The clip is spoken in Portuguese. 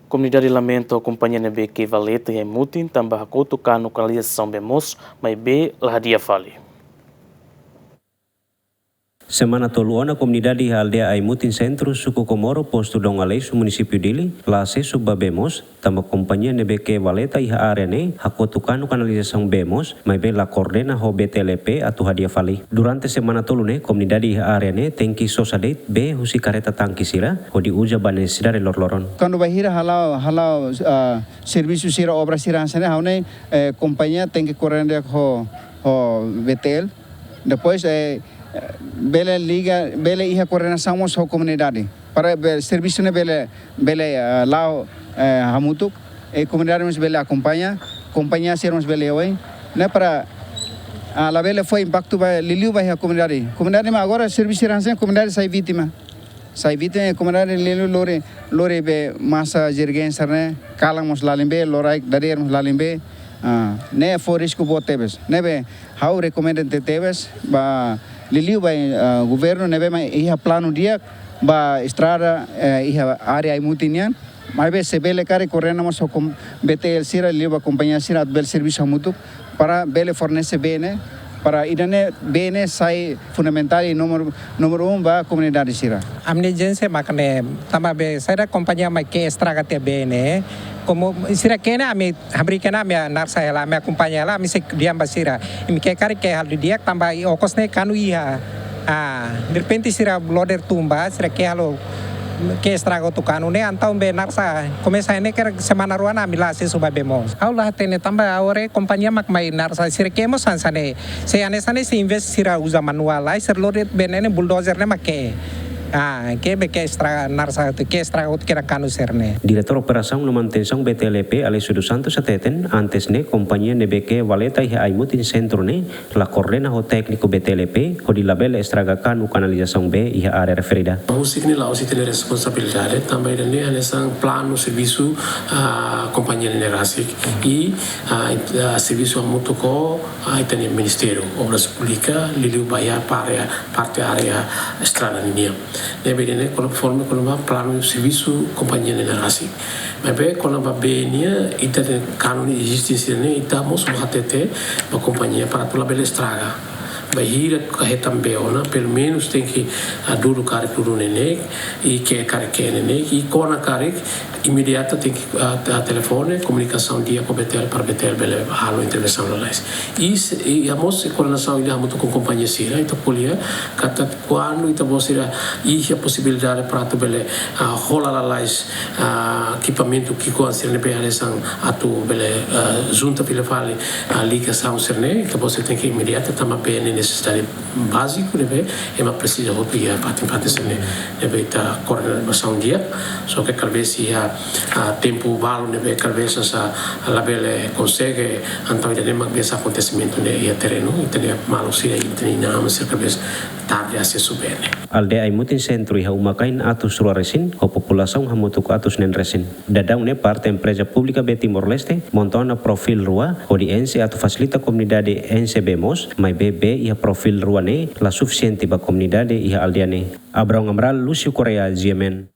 Comunidade lamento a companhia nebe que valeta e mutin tambah kutukan localização bemos, mas be lah dia fali. Semana toluana comunidade aldea Aimutin Centro suku Komoro posto Dongalais município dili lase subabemos tamba companhia nebeke valeta iha arene hakotukanu canalização bemos mai be la coordena ho BTLP atu hadia fali. Durante semana tolune comunidade iha arene tengki sosadet be husi kareta tangki sira ho di uja bane sira lor-loron. Quando vai hira halau serviço sira obra sira hansane haune companhia tem que correr ho BTL depois bele liga bele iha coordenação mos ho comunidade para serviço ne bele lao hamutuk comunidade mos bele acompanha companhia ser mos bele oi né para la bele foi impacto vai liliu vai a comunidade mas agora serviço ransen comunidade sai vítima comunidade liliu lore be massa jirgen sarne kalang mos lalimbe lorai dari mos lalimbe ne for risco botebes ne be how recommended tebes ba liliu vai governo nebe mai iha plano dia ba estrada iha área Aimutinian mas be sebele kare correndo mas com BTL sira liliu ba companhia sira bel serviço mutu para bele fornece bene para idane bene sai fundamental e número 1 ba comunidade sira emergência makane tamba be sai da companhia mai que estraga te bene como sira kena ami habrikena me narsa ela me acompanha ela me se dia basira me que cara que hal dia tamba okosne kanu ia de repente sira loader tumba sira que halo que estraga tu kanu ne antau be narsa começa ne que semana ruana mila se suba bemos aula tene tamba ore companhia mak mai narsa sira que mo sansane se anesane se invest sira usa manual lai ser loader benene bulldozer ne make que estraga narsa que estraga o que era cano serne. Diretor operação no manutenção BTLP Alessio dos Santos ateten antes ne companhia nebeke valeta iha Aimutin Centro ne la coordena ho técnico BTLP ho di label estraga cano canalização B iha área referida. O signi lá o tem responsabilidade também ne nessa plano serviço companhia Nerasic e serviço muito co tem ministério obras públicas liliu baia parte área estrada ninia. Nebedene conforme con un plano di servizio compagnia Nerasic. Ma beh con la bene ita canoni esiste ne ita mos hatete ba companhia para tu la bella estraga. Bahira kahetam beona pelo menos tem que duro cara tudo nene e que cara que nene e com a cara imediata tem que a telefone comunicação dia com BTL para BTL bele halo intervenção lá e a moça coordenação ele muito com companhia sira então polia kata quando então você e a possibilidade para tu bele rola lá equipamento que com ser ne realização atu bele junta pela fale a ligação ser ne então você tem que imediata também necessidade básico né é uma precisa roupia parte ser né tá coordenação dia só que talvez se tempo valo né talvez essa la bele consegue então ele não esse acontecimento né e terreno e tem malo se ele não se talvez tarde acesso bem. Aldea Aimutin Centro iha umakain atus Sulawesi ho população hamutuk atus nenresin. Dadang ne parte empresa pública be Timor Leste montona profil rua ho di ense atu facilita comunidade ense bemos mai bebe iha profil rua ne la suficiente ba comunidade iha aldea ne. Abraham Amral Lucio Korea Ziemen.